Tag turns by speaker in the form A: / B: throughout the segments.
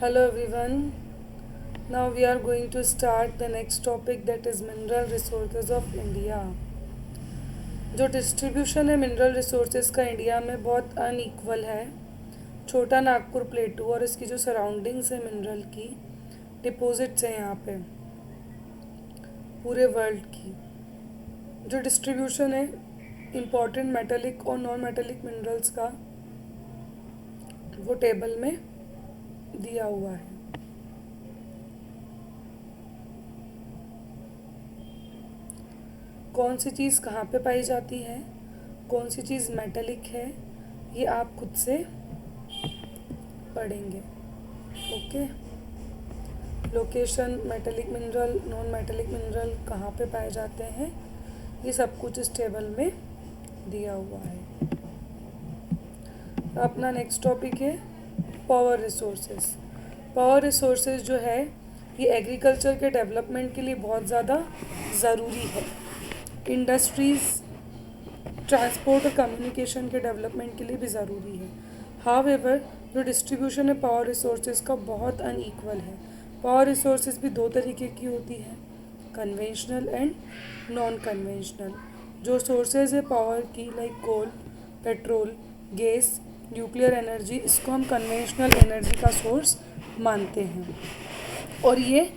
A: Hello everyone. Now we are going to start the next topic, that is mineral resources of India. जो distribution है mineral resources का India में बहुत unequal है. छोटा नागपुर प्लेटू और इसकी जो सराउंडिंग्स है मिनरल की डिपॉजिट्स हैं यहाँ पे पूरे वर्ल्ड की. जो डिस्ट्रीब्यूशन है इम्पॉर्टेंट मेटेलिक और नॉन मेटेलिक मिनरल्स का वो टेबल में दिया हुआ है. कौन सी चीज़ कहाँ पे पाई जाती है, कौन सी चीज़ मेटेलिक है, ये आप खुद से पढ़ेंगे. Okay. Location, metallic mineral, non metallic mineral कहाँ पे पाए जाते हैं, ये सब कुछ इस टेबल में दिया हुआ है. अपना नेक्स्ट टॉपिक है पावर रिसोर्सेज. पावर रिसोर्सेज जो है ये एग्रीकल्चर के डेवलपमेंट के लिए बहुत ज़्यादा ज़रूरी है. इंडस्ट्रीज़, ट्रांसपोर्ट और कम्युनिकेशन के डेवलपमेंट के लिए भी ज़रूरी है. हाउएवर जो डिस्ट्रीब्यूशन है पावर रिसोर्सेज का बहुत अनइक्वल है. पावर रिसोर्सेज भी दो तरीके की होती है, कन्वेंशनल एंड नॉन कन्वेंशनल. जो सोर्सेज है पावर की लाइक कोल, पेट्रोल, गैस, न्यूक्लियर एनर्जी, इसको हम कन्वेंशनल एनर्जी का सोर्स मानते हैं. और ये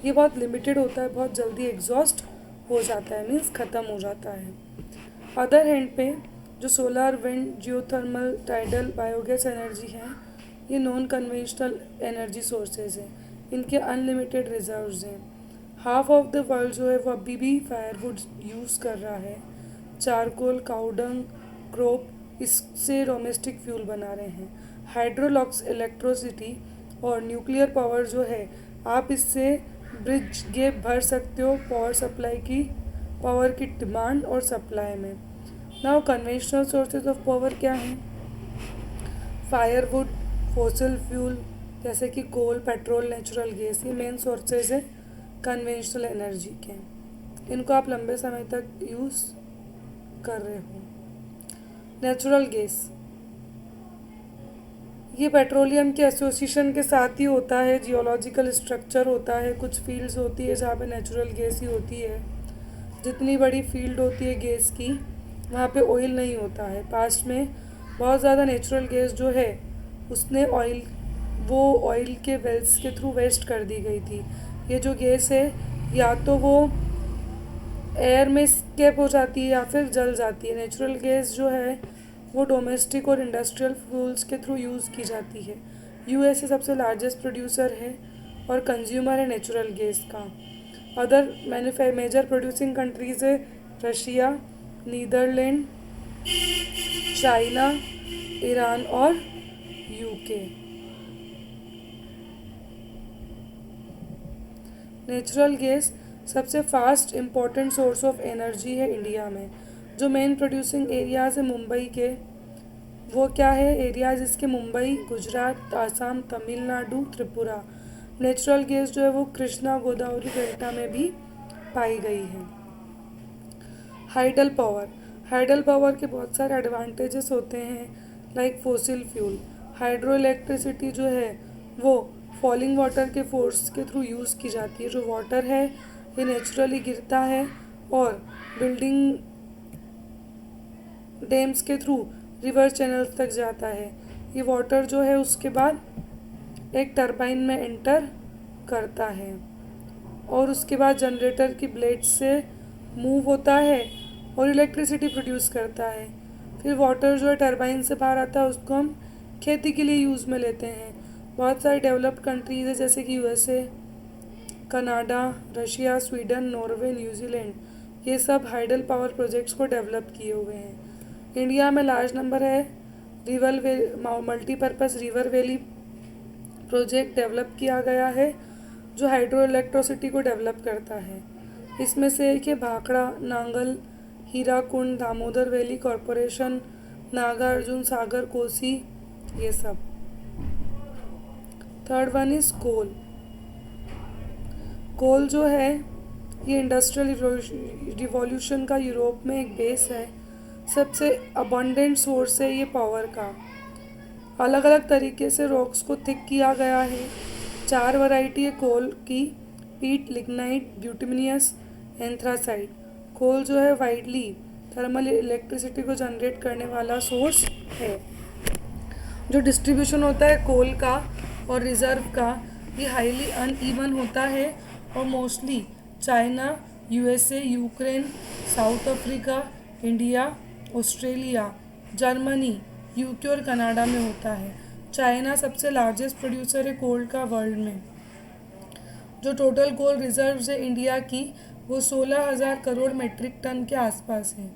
A: बहुत लिमिटेड होता है, बहुत जल्दी एग्जॉस्ट हो जाता है, मीन्स ख़त्म हो जाता है. अदर हैंड पे जो solar, wind, geothermal, tidal, biogas energy है, ये नॉन कन्वेंशनल एनर्जी सोर्सेज हैं. इनके अनलिमिटेड रिजर्व्स हैं. हाफ ऑफ द वर्ल्ड जो है वो अभी भी फायरवुड यूज़ कर रहा है. चारकोल, काउडंग, क्रोप, इससे डोमेस्टिक फ्यूल बना रहे हैं. हाइड्रोलॉक्स इलेक्ट्रिसिटी और न्यूक्लियर पावर जो है, आप इससे ब्रिज गैप भर सकते हो पावर की डिमांड और सप्लाई में. Now conventional sources of power क्या हैं? फायरवुड, फॉसिल फ्यूल जैसे कि कोल, पेट्रोल, नेचुरल गैस, ये मेन सोर्सेज है कन्वेंशनल एनर्जी के. इनको आप लंबे समय तक यूज़ कर रहे हो. नेचुरल गैस, ये पेट्रोलियम के एसोसिएशन के साथ ही होता है. जियोलॉजिकल स्ट्रक्चर होता है, कुछ फील्ड्स होती है जहाँ पे नेचुरल गैस ही होती है. जितनी बड़ी फील्ड होती है गैस की, वहाँ पे ऑयल नहीं होता है. पास्ट में बहुत ज़्यादा नेचुरल गैस जो है ऑयल के वेल्स के थ्रू वेस्ट कर दी गई थी. ये जो गैस है या तो वो एयर में स्केप हो जाती है या फिर जल जाती है. नेचुरल गैस जो है वो डोमेस्टिक और इंडस्ट्रियल फ्यूल्स के थ्रू यूज़ की जाती है. यूएसए सबसे लार्जेस्ट प्रोड्यूसर है और कंज्यूमर है नेचुरल गैस का. अदर मेजर प्रोड्यूसिंग कंट्रीज़ है रशिया, नीदरलैंड, चाइना, ईरान और यूके. नेचुरल गैस सबसे fast important source of energy है इंडिया में. जो मेन प्रोड्यूसिंग एरियाज़ है मुंबई के, वो क्या है एरियाज़ इसके? मुंबई, गुजरात, आसाम, तमिलनाडु, त्रिपुरा. नेचुरल गैस जो है वो कृष्णा गोदावरी डेल्टा में भी पाई गई है. हाइडल पावर के बहुत सारे एडवांटेजेस होते हैं like fossil fuel. Hydro electricity जो है वो फॉलिंग वाटर के फोर्स के थ्रू यूज़ की जाती है. जो वाटर है ये नेचुरली गिरता है और बिल्डिंग डैम्स के थ्रू रिवर चैनल्स तक जाता है. ये वाटर जो है उसके बाद एक टरबाइन में एंटर करता है और उसके बाद जनरेटर की ब्लेड्स से मूव होता है और इलेक्ट्रिसिटी प्रोड्यूस करता है. फिर वाटर जो है टरबाइन से बाहर आता है, उसको हम खेती के लिए यूज़ में लेते हैं. बहुत सारी डेवलप्ड कंट्रीज़ है जैसे कि USA, Canada, Russia, Sweden, Norway, New Zealand, ये सब हाइडल पावर प्रोजेक्ट्स को डेवलप किए हुए हैं. इंडिया में लार्ज नंबर है multipurpose river valley project develop किया गया है जो हाइड्रो इलेक्ट्रिसिटी को डेवलप करता है. इसमें से एक है भाखड़ा, नांगल, हीराकुंड, दामोदर वैली कॉरपोरेशन, नागार्जुन सागर, कोसी, ये सब. थर्ड वन इज़ कोल जो है ये इंडस्ट्रियल रिवॉल्यूशन का यूरोप में एक बेस है. सबसे अबंडेंट सोर्स है ये पावर का. अलग अलग तरीके से रॉक्स को थिक किया गया है। 4 वैरायटी है कोल की: पीट, लिग्नाइट, ब्यूटिमिनियस, एंथ्रासाइट। कोल जो है वाइडली थर्मल इलेक्ट्रिसिटी को जनरेट करने वाला सोर्स है। जो डिस्ट्रीब्यूशन होता है कोल का और रिजर्व का, ये हाईली अनइवन होता है और mostly China, USA, Ukraine, south Africa, India, Australia, Germany, UK और कनाडा में होता है। चाइना सबसे लार्जेस्ट प्रोड्यूसर है कोल का वर्ल्ड में। जो टोटल कोल रिजर्व्स है इंडिया की, वो 16,000 करोड़ मेट्रिक टन के आसपास है।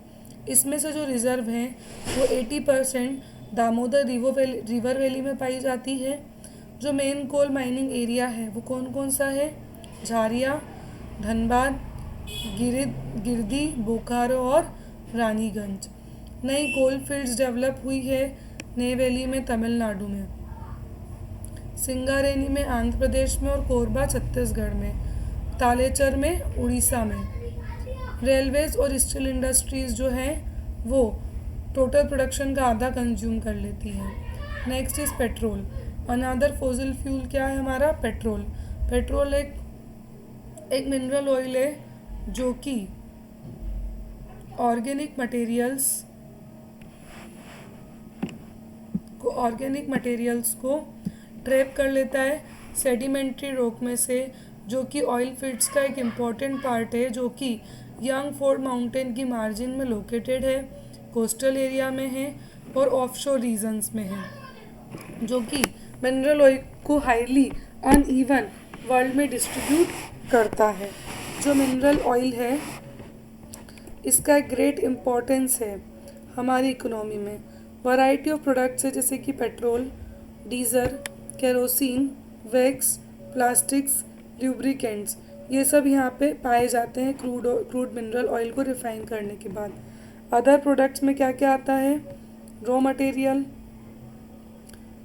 A: इसमें से जो रिजर्व हैं वो 80% दामोदर रिवर वैली में पाई जाती है। जो मेन कोल माइनिंग एरिया है वो कौन कौन सा है? झारिया, धनबाद, गिरदी, बोकारो और रानीगंज। नई कोल फील्ड्स डेवलप हुई है नई वैली में तमिलनाडु में, सिंगारेनी में आंध्र प्रदेश में और कोरबा छत्तीसगढ़ में, तालेचर में उड़ीसा में। रेलवेज और स्टील इंडस्ट्रीज जो हैं वो टोटल प्रोडक्शन का आधा कंज्यूम कर लेती हैं। Next is petrol. Another fossil fuel क्या है हमारा? पेट्रोल। पेट्रोल एक मिनरल ऑयल है जो कि ऑर्गेनिक मटेरियल्स को ट्रैप कर लेता है सेडिमेंट्री रॉक में से, जो कि ऑयल फील्ड्स का एक इम्पॉर्टेंट पार्ट है, जो कि यंग फोर्ड माउंटेन की मार्जिन में लोकेटेड है, कोस्टल एरिया में है और ऑफशोर रीजन्स में है, जो कि मिनरल ऑयल को हाईली अनइवन वर्ल्ड में डिस्ट्रीब्यूट करता है। जो मिनरल ऑयल है इसका एक ग्रेट इम्पोर्टेंस है हमारी इकोनॉमी में। वैरायटी ऑफ प्रोडक्ट्स है जैसे कि petrol, diesel, kerosene, wax, plastics, lubricants, ये सब यहाँ पे पाए जाते हैं क्रूड मिनरल ऑयल को रिफाइन करने के बाद। अदर प्रोडक्ट्स में क्या क्या आता है? Raw material,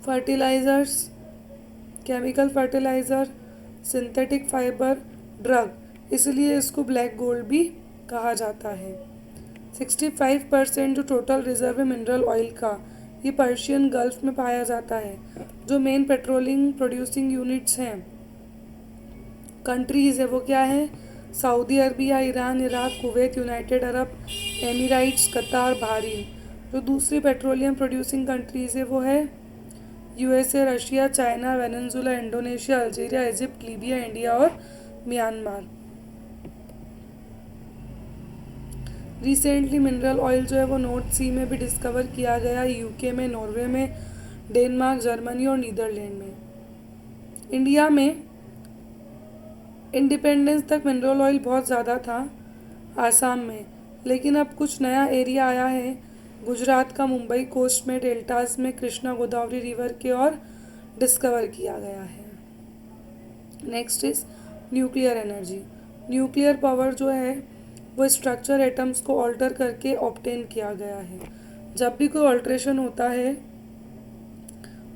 A: fertilisers, chemical fertiliser, synthetic fibre, drug, इसलिए इसको ब्लैक गोल्ड भी कहा जाता है। 65% जो टोटल रिजर्व है मिनरल ऑयल का, ये पर्शियन गल्फ में पाया जाता है। जो मेन पेट्रोलिंग प्रोड्यूसिंग यूनिट्स हैं, कंट्रीज़ है, वो क्या है? Saudi Arabia, Iran, Iraq, Kuwait, United Arab Emirates, Qatar, Bahrain. जो दूसरी पेट्रोलियम प्रोड्यूसिंग कंट्रीज़ है वो है USA, Russia, China, Venezuela, Indonesia, Algeria, Egypt, Libya, India और म्यांमार। रिसेंटली मिनरल ऑयल जो है वो नॉर्थ सी में भी डिस्कवर किया गया, यूके में, नॉर्वे में, डेनमार्क, जर्मनी और नीदरलैंड में। इंडिया में इंडिपेंडेंस तक मिनरल ऑयल बहुत ज़्यादा था आसाम में, लेकिन अब कुछ नया एरिया आया है गुजरात का, मुंबई कोस्ट में, डेल्टास में, कृष्णा गोदावरी रिवर के और डिस्कवर किया गया है। Next is nuclear energy. Nuclear power जो है वो स्ट्रक्चर एटम्स को ऑल्टर करके ऑब्टेन किया गया है। जब भी कोई ऑल्ट्रेशन होता है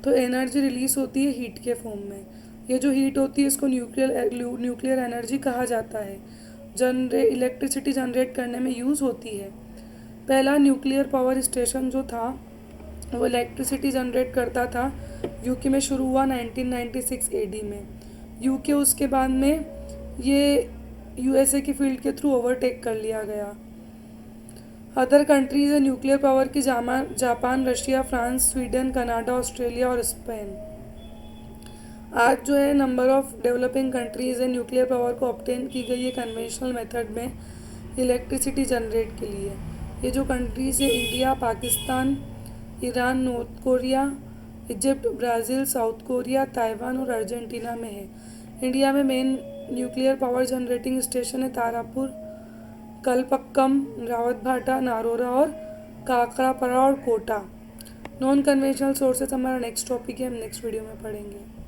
A: तो एनर्जी रिलीज होती है हीट के फॉर्म में। ये जो हीट होती है इसको न्यूक्लियर एनर्जी कहा जाता है। इलेक्ट्रिसिटी जनरेट करने में यूज़ होती है। पहला न्यूक्लियर पावर स्टेशन जो था वो इलेक्ट्रिसिटी जनरेट करता था, यूके में शुरू हुआ 1996 एडी में। यूके उसके बाद में ये यूएसए की फील्ड के थ्रू ओवरटेक कर लिया गया। अदर कंट्रीज है न्यूक्लियर पावर की Japan, Russia, France, Sweden, Canada, Australia और स्पेन। आज जो है नंबर ऑफ डेवलपिंग कंट्रीज है न्यूक्लियर पावर को ऑब्टेन की गई है कन्वेंशनल मेथड में इलेक्ट्रिसिटी जनरेट के लिए। ये जो कंट्रीज है India, Pakistan, Iran, north Korea, Egypt, Brazil, south Korea, Taiwan और अर्जेंटीना में है। इंडिया में main nuclear power generating station है तारापुर, कलपक्कम, रावतभाटा, नारोरा और काकरापरा और कोटा। नॉन कन्वेंशनल सोर्सेज हमारा नेक्स्ट टॉपिक है, हम नेक्स्ट वीडियो में पढ़ेंगे।